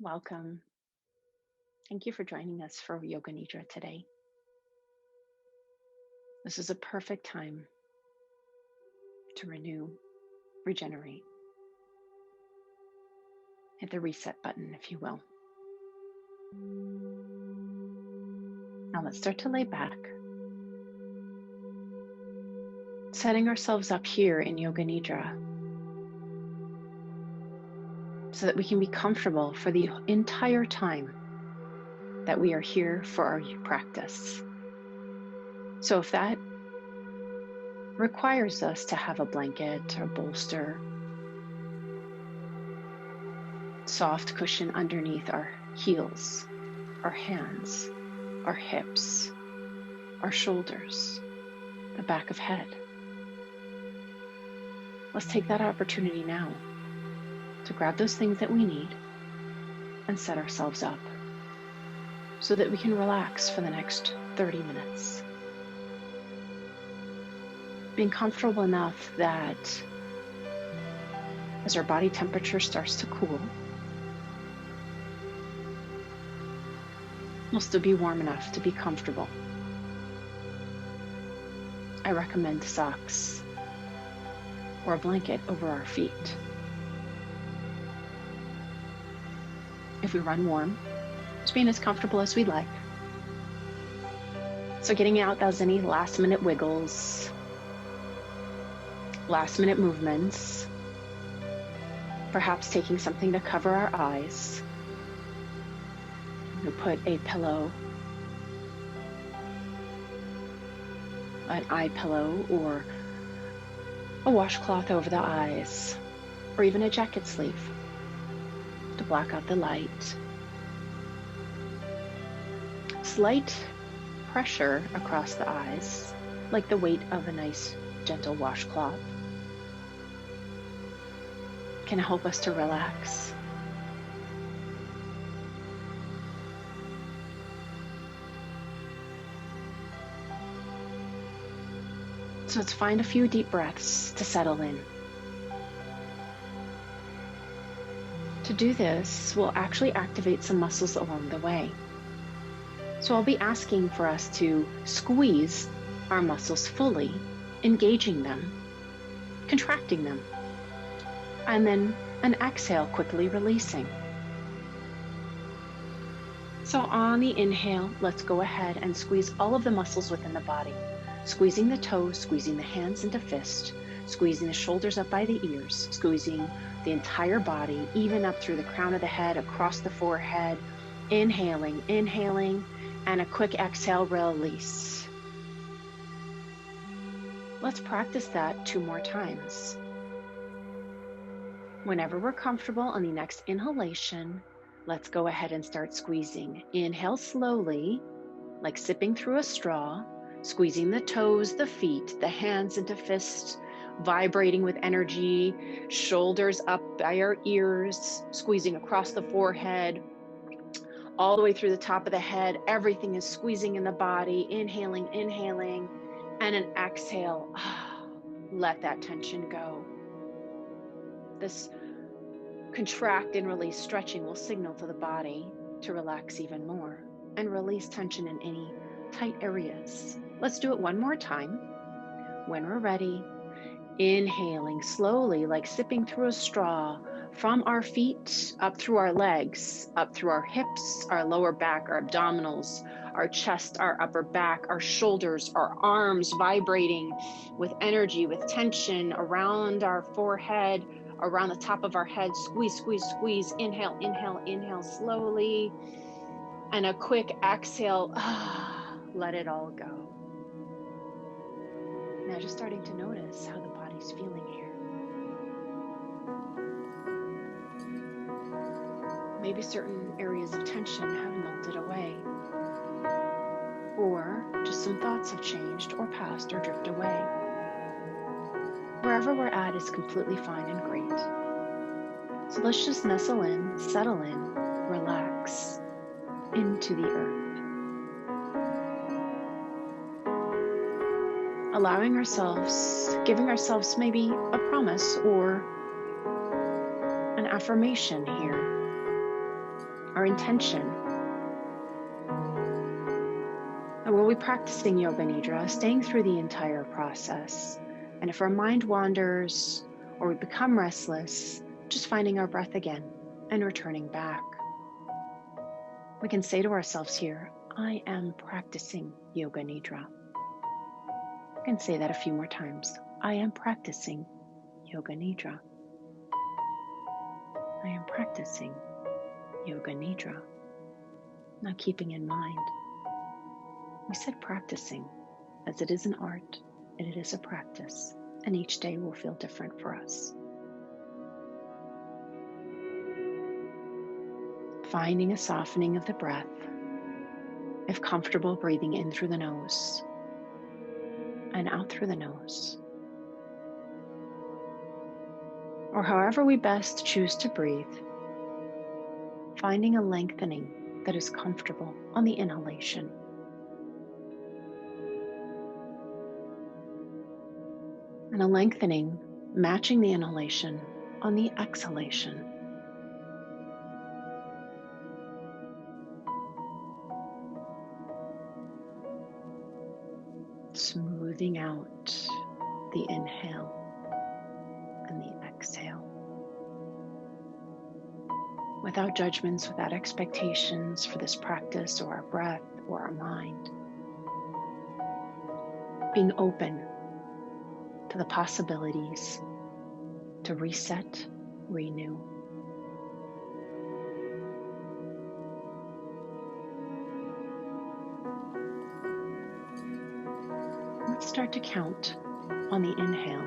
Welcome. Thank you for joining us for Yoga Nidra today. This is a perfect time to renew, regenerate. Hit the reset button, if you will. Now let's start to lay back, setting ourselves up here in Yoga Nidra so that we can be comfortable for the entire time that we are here for our practice. So if that requires us to have a blanket or bolster, soft cushion underneath our heels, our hands, our hips, our shoulders, the back of head. Let's take that opportunity now to grab those things that we need and set ourselves up so that we can relax for the next 30 minutes. Being comfortable enough that as our body temperature starts to cool, we'll still be warm enough to be comfortable. I recommend socks or a blanket over our feet. If we run warm, just being as comfortable as we'd like. So getting out those any last minute wiggles, last minute movements, perhaps taking something to cover our eyes. You put a pillow, an eye pillow, or a washcloth over the eyes, or even a jacket sleeve to block out the light. Slight pressure across the eyes, like the weight of a nice gentle washcloth, can help us to relax. So let's find a few deep breaths to settle in. To do this, we'll actually activate some muscles along the way. So I'll be asking for us to squeeze our muscles fully, engaging them, contracting them, and then an exhale, quickly releasing. So on the inhale, let's go ahead and squeeze all of the muscles within the body. Squeezing the toes, squeezing the hands into fists, squeezing the shoulders up by the ears, squeezing the entire body, even up through the crown of the head, across the forehead, inhaling, and a quick exhale, release. Let's practice that 2 more times. Whenever we're comfortable on the next inhalation, let's go ahead and start squeezing. Inhale slowly, like sipping through a straw. Squeezing the toes, the feet, the hands into fists, vibrating with energy, shoulders up by our ears, squeezing across the forehead, all the way through the top of the head. Everything is squeezing in the body, inhaling, and an exhale. Let that tension go. This contract and release stretching will signal to the body to relax even more and release tension in any tight areas. Let's do it one more time. When we're ready, inhaling slowly, like sipping through a straw, from our feet up through our legs, up through our hips, our lower back, our abdominals, our chest, our upper back, our shoulders, our arms vibrating with energy, with tension around our forehead, around the top of our head. Squeeze, squeeze, squeeze. Inhale, slowly. And a quick exhale. Let it all go. Now just starting to notice how the body's feeling here. Maybe certain areas of tension have melted away, or just some thoughts have changed or passed or drift away. Wherever we're at is completely fine and great. So let's just nestle in, settle in, relax into the earth. Allowing ourselves, giving ourselves maybe a promise or an affirmation here. our intention. And we'll be practicing Yoga Nidra, staying through the entire process. And if our mind wanders or we become restless, just finding our breath again and returning back. We can say to ourselves here, I am practicing Yoga Nidra. You can say that a few more times. I am practicing Yoga Nidra. I am practicing Yoga Nidra. Now keeping in mind, we said practicing, as it is an art and it is a practice, and each day will feel different for us. Finding a softening of the breath, if comfortable, breathing in through the nose and out through the nose. Or however we best choose to breathe, finding a lengthening that is comfortable on the inhalation. And a lengthening matching the inhalation on the exhalation. Smoothing out the inhale and the exhale. Without judgments, without expectations for this practice or our breath or our mind. Being open to the possibilities to reset, renew. Let's start to count on the inhale,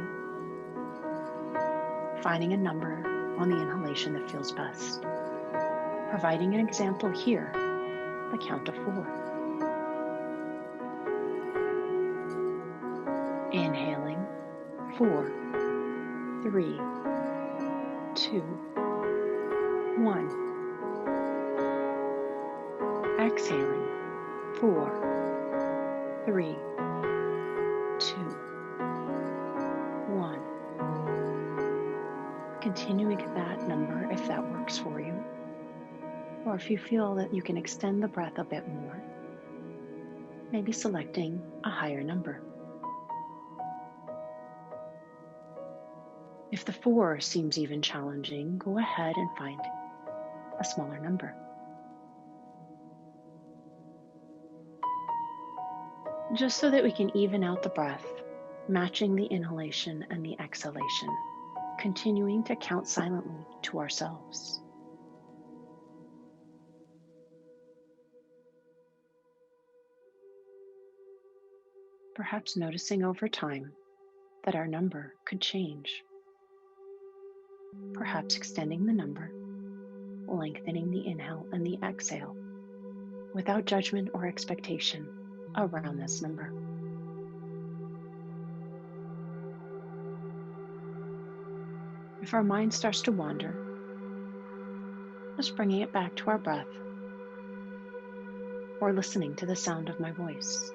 finding a number on the inhalation that feels best. Providing an example here, the count of 4. Inhaling, 4, 3, 2, 1. Exhaling, 4, 3, 2, 1. Continuing that number if that works for you, or if you feel that you can extend the breath a bit more, maybe selecting a higher number. If the 4 seems even challenging, go ahead and find a smaller number. Just so that we can even out the breath, matching the inhalation and the exhalation, continuing to count silently to ourselves. Perhaps noticing over time that our number could change. Perhaps extending the number, lengthening the inhale and the exhale, without judgment or expectation around this number. If our mind starts to wander, just bringing it back to our breath or listening to the sound of my voice.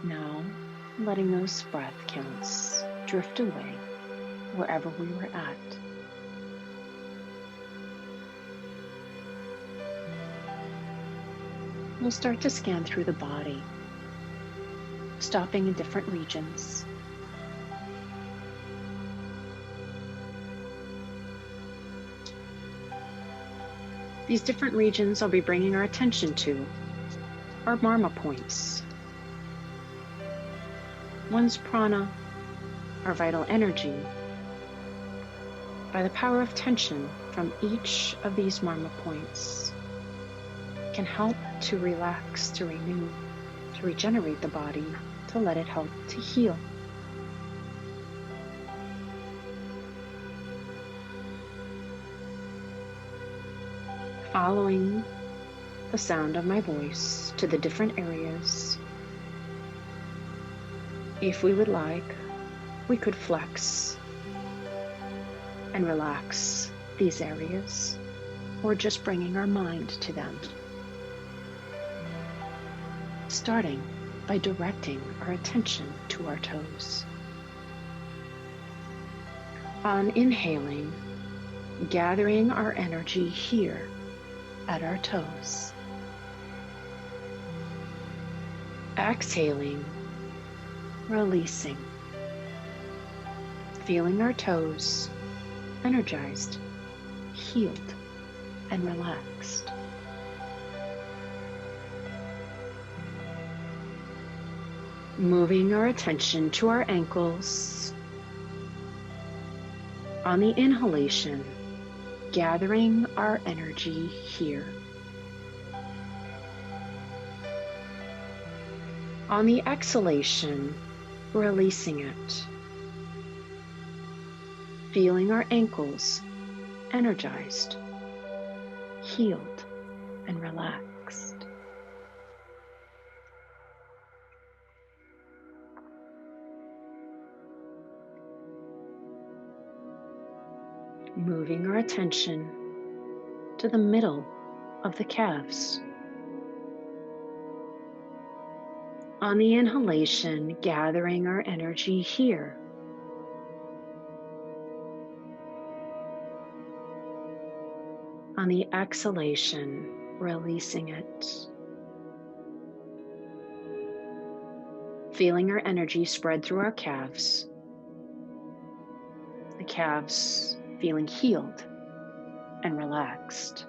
Now, letting those breath counts drift away wherever we were at. We'll start to scan through the body, stopping in different regions. These different regions I'll be bringing our attention to are Marma points. One's prana, our vital energy. By the power of tension from each of these Marma points can help to relax, to renew, to regenerate the body, to let it help to heal. Following the sound of my voice to the different areas. If we would like, we could flex and relax these areas, or just bringing our mind to them. Starting by directing our attention to our toes. On inhaling, gathering our energy here at our toes. Exhaling, releasing, feeling our toes energized, healed, and relaxed. Moving our attention to our ankles. On the inhalation, gathering our energy here. On the exhalation, releasing it. Feeling our ankles energized, healed, and relaxed. Moving our attention to the middle of the calves. On the inhalation, gathering our energy here. On the exhalation, releasing it. Feeling our energy spread through our calves. The calves feeling healed and relaxed.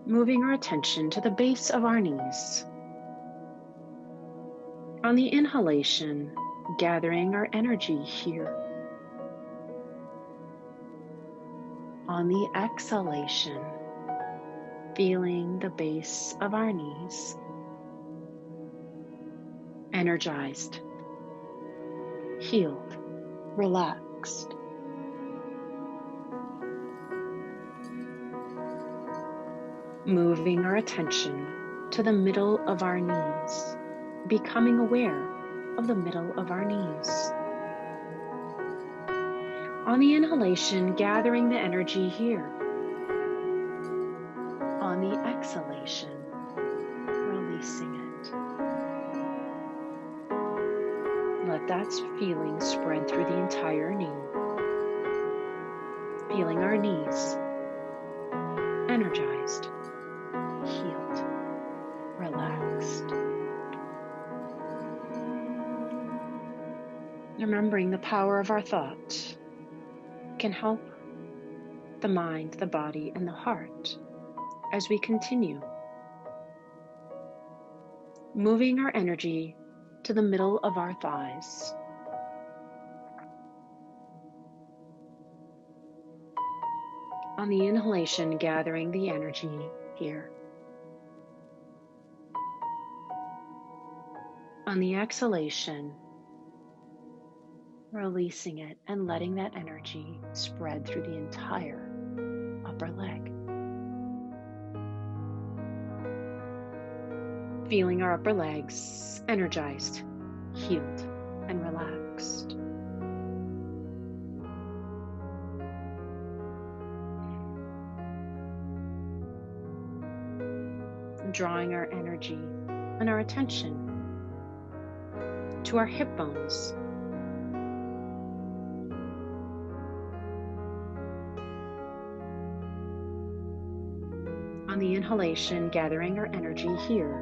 Moving our attention to the base of our knees. On the inhalation, gathering our energy here. On the exhalation, feeling the base of our knees energized, healed, relaxed. Moving our attention to the middle of our knees, becoming aware of the middle of our knees. On the inhalation, gathering the energy here. On the exhalation, releasing it. Let that feeling spread through the entire knee. Feeling our knees energized, healed, relaxed. Remembering the power of our thought can help the mind, the body, and the heart as we continue. Moving our energy to the middle of our thighs. On the inhalation, gathering the energy here. On the exhalation, releasing it and letting that energy spread through the entire upper leg. Feeling our upper legs energized, healed, and relaxed. Drawing our energy and our attention to our hip bones. On the inhalation, gathering our energy here.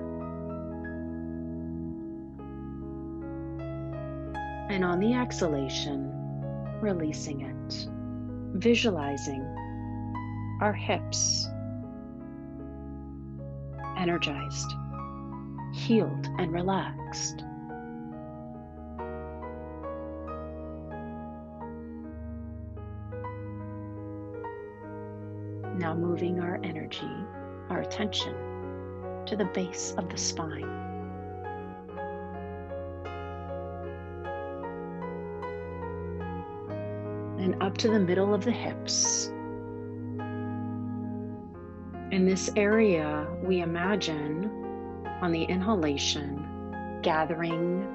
And on the exhalation, releasing it, visualizing our hips energized, healed, and relaxed. Now moving our energy, our attention to the base of the spine. And up to the middle of the hips. In this area, we imagine on the inhalation gathering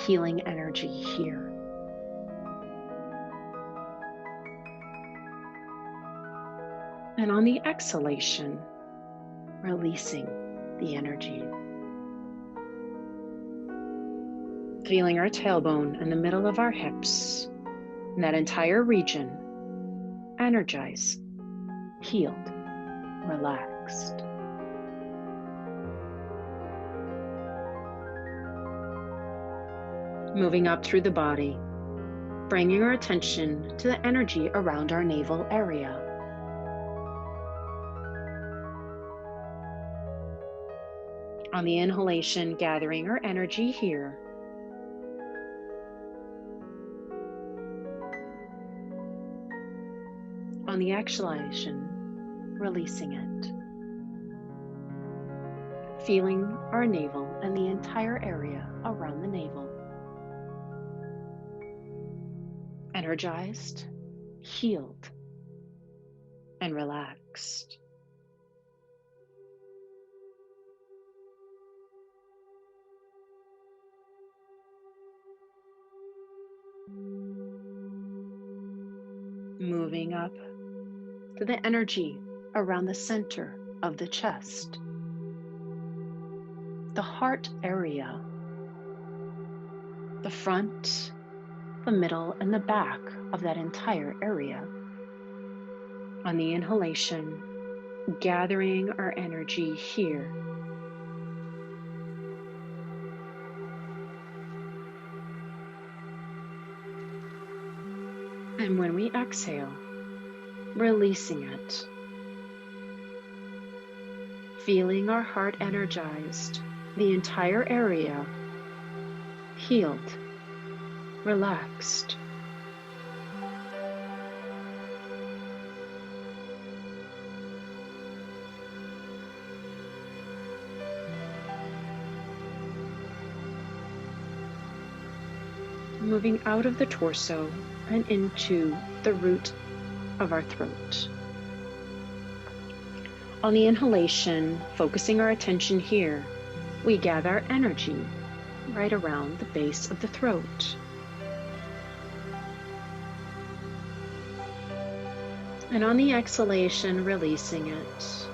healing energy here. And on the exhalation, releasing the energy. Feeling our tailbone in the middle of our hips, and that entire region energized, healed, relaxed. Moving up through the body, bringing our attention to the energy around our navel area. On the inhalation, gathering our energy here. On the exhalation, releasing it. Feeling our navel and the entire area around the navel. Energized, healed, and relaxed. Moving up to the energy around the center of the chest, the heart area, the front, the middle, and the back of that entire area. On the inhalation, gathering our energy here. And when we exhale, releasing it. Feeling our heart energized, the entire area healed, relaxed. Moving out of the torso and into the root of our throat. On the inhalation, focusing our attention here, we gather our energy right around the base of the throat. And on the exhalation, releasing it,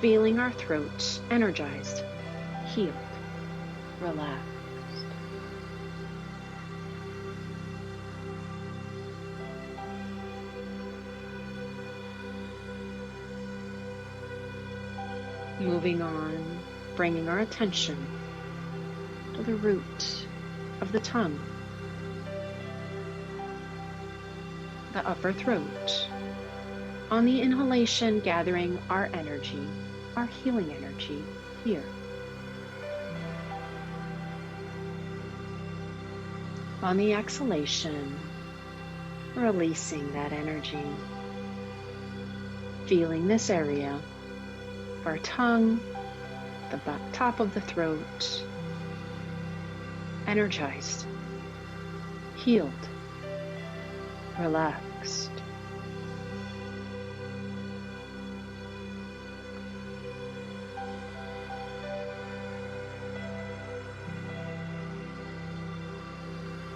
feeling our throat energized, healed, relaxed. Moving on, bringing our attention to the root of the tongue, the upper throat. On the inhalation, gathering our energy, our healing energy here. On the exhalation, releasing that energy, feeling this area, our tongue, the back top of the throat, energized, healed, relaxed.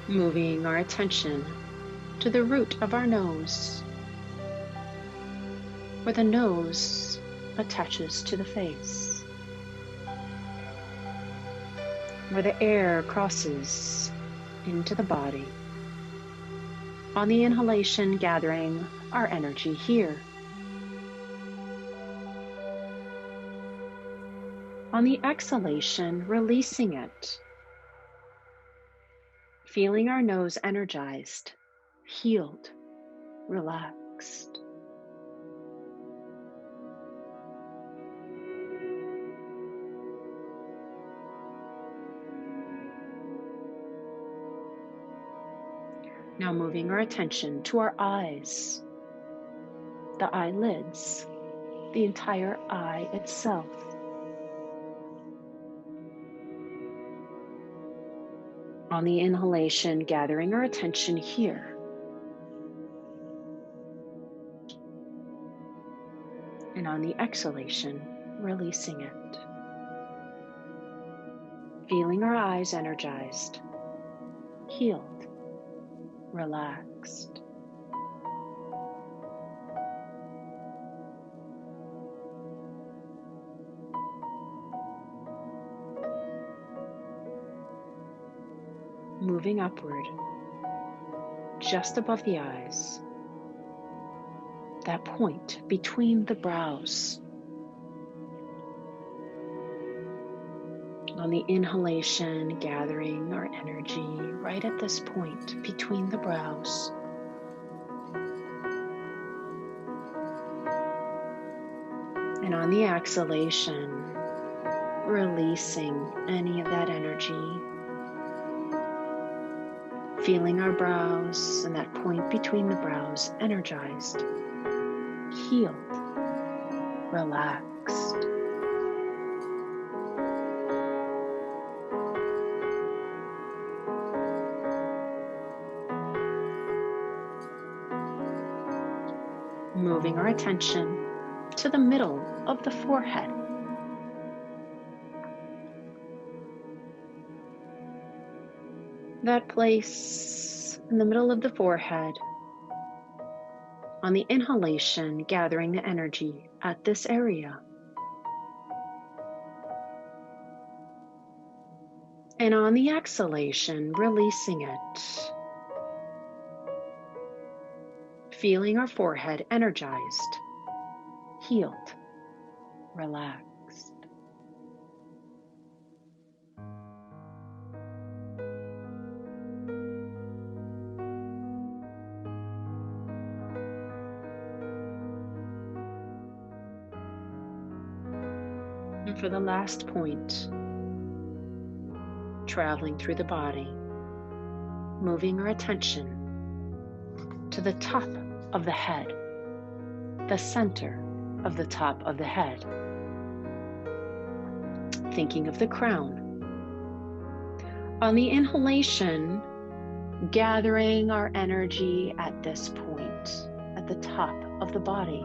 Moving our attention to the root of our nose, where the nose attaches to the face, where the air crosses into the body. On the inhalation, gathering our energy here. On the exhalation, releasing it, feeling our nose energized, healed, relaxed. Now moving our attention to our eyes, the eyelids, the entire eye itself. On the inhalation, gathering our attention here. And on the exhalation, releasing it. feeling our eyes energized, healed, relaxed. Moving upward, just above the eyes, that point between the brows. On the inhalation, gathering our energy right at this point between the brows. And on the exhalation, releasing any of that energy. Feeling our brows and that point between the brows energized, healed, relaxed. Moving our attention to the middle of the forehead. That place in the middle of the forehead. On the inhalation, gathering the energy at this area. And on the exhalation, releasing it. Feeling our forehead energized, healed, relaxed. And for the last point, traveling through the body, moving our attention to the top of the head, the center of the top of the head. Thinking of the crown. On the inhalation, gathering our energy at this point, at the top of the body.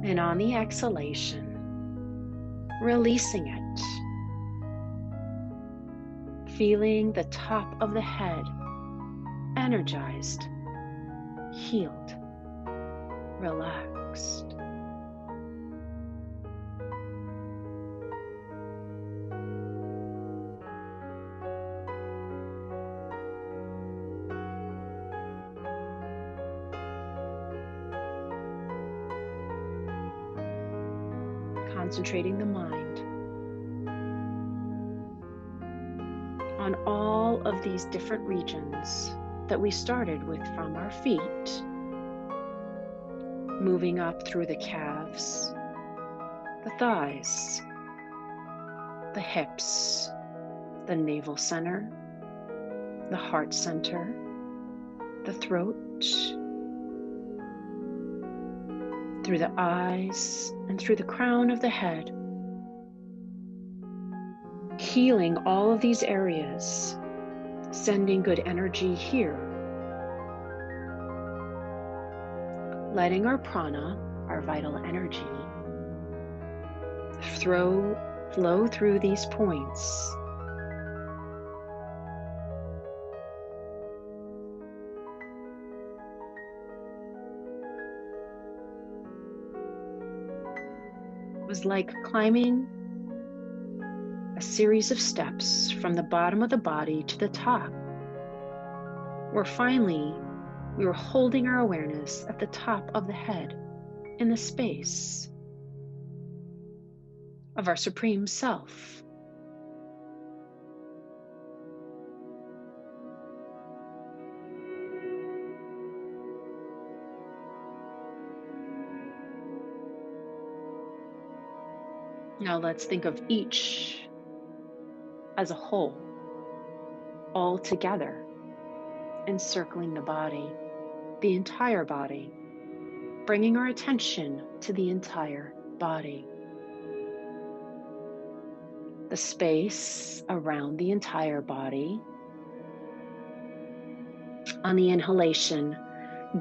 And on the exhalation, releasing it. Feeling the top of the head energized, healed, relaxed. Concentrating the mind on all of these different regions that we started with from our feet, moving up through the calves, the thighs, the hips, the navel center, the heart center, the throat, through the eyes and through the crown of the head. Healing all of these areas, sending good energy here. Letting our prana, our vital energy, flow through these points. It was like climbing a series of steps from the bottom of the body to the top, where finally we were holding our awareness at the top of the head in the space of our Supreme Self. Now let's think of each as a whole, all together, encircling the body, the entire body, bringing our attention to the entire body. The space around the entire body. On the inhalation,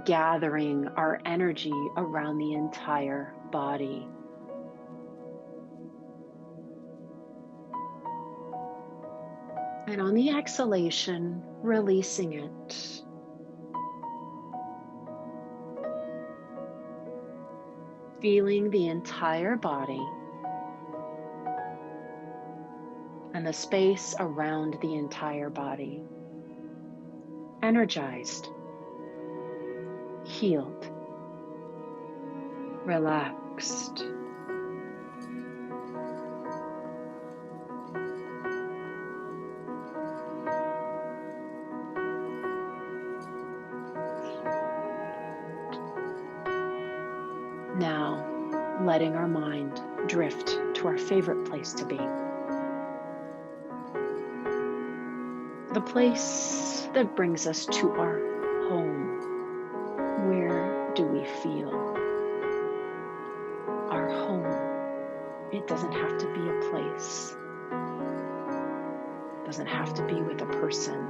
gathering our energy around the entire body. And on the exhalation, releasing it. Feeling the entire body and the space around the entire body. Energized, healed, relaxed. Now, letting our mind drift to our favorite place to be. The place that brings us to our home. Where do we feel our home? It doesn't have to be a place. It doesn't have to be with a person.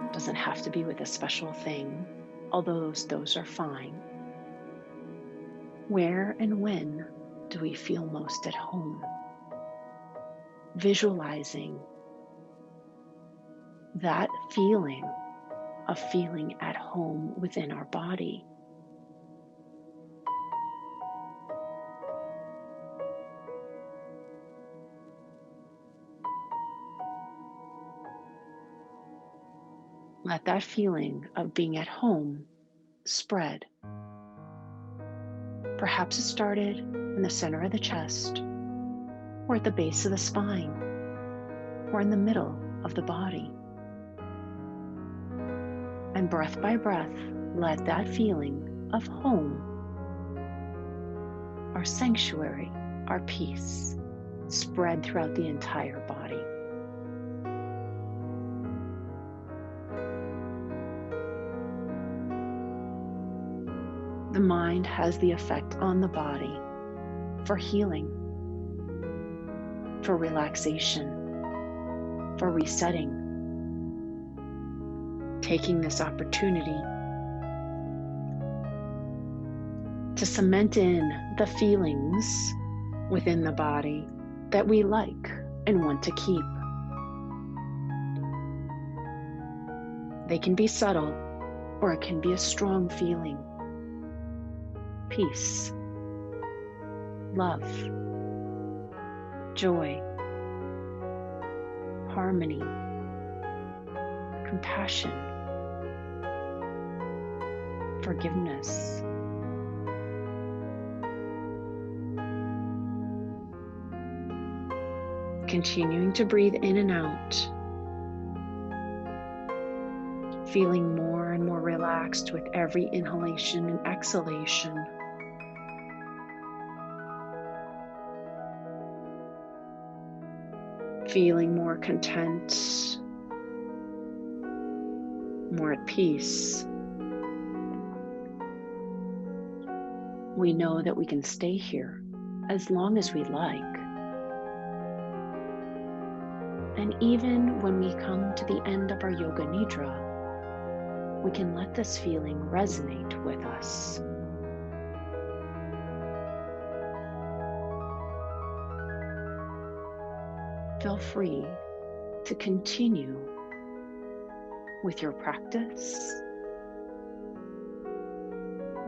It doesn't have to be with a special thing, although those are fine. Where and when do we feel most at home? Visualizing that feeling of feeling at home within our body. Let that feeling of being at home spread. Perhaps it started in the center of the chest, or at the base of the spine, or in the middle of the body. And breath by breath, let that feeling of home, our sanctuary, our peace, spread throughout the entire body. The mind has the effect on the body for healing, for relaxation, for resetting. Taking this opportunity to cement in the feelings within the body that we like and want to keep. They can be subtle, or it can be a strong feeling. Peace, love, joy, harmony, compassion, forgiveness. Continuing to breathe in and out, feeling more and more relaxed with every inhalation and exhalation. Feeling more content, more at peace. We know that we can stay here as long as we like. And even when we come to the end of our Yoga Nidra, we can let this feeling resonate with us. Feel free to continue with your practice.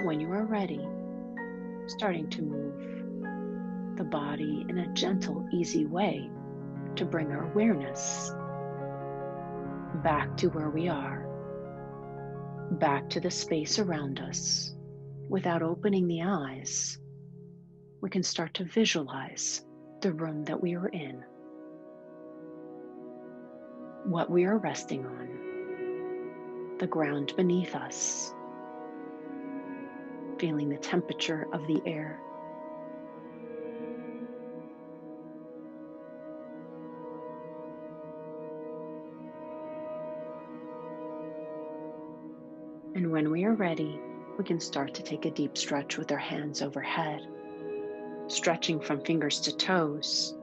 When you are ready, starting to move the body in a gentle, easy way to bring our awareness back to where we are, back to the space around us. Without opening the eyes, we can start to visualize the room that we are in, what we are resting on, the ground beneath us, feeling the temperature of the air. And when we are ready, we can start to take a deep stretch with our hands overhead, stretching from fingers to toes,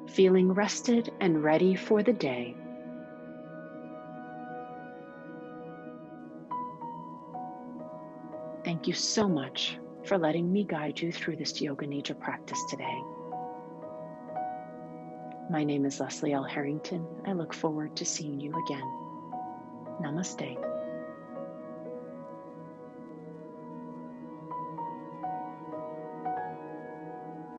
feeling rested and ready for the day. Thank you so much for letting me guide you through this Yoga Nidra practice today. My name is Leslie L. Harrington. I look forward to seeing you again. Namaste.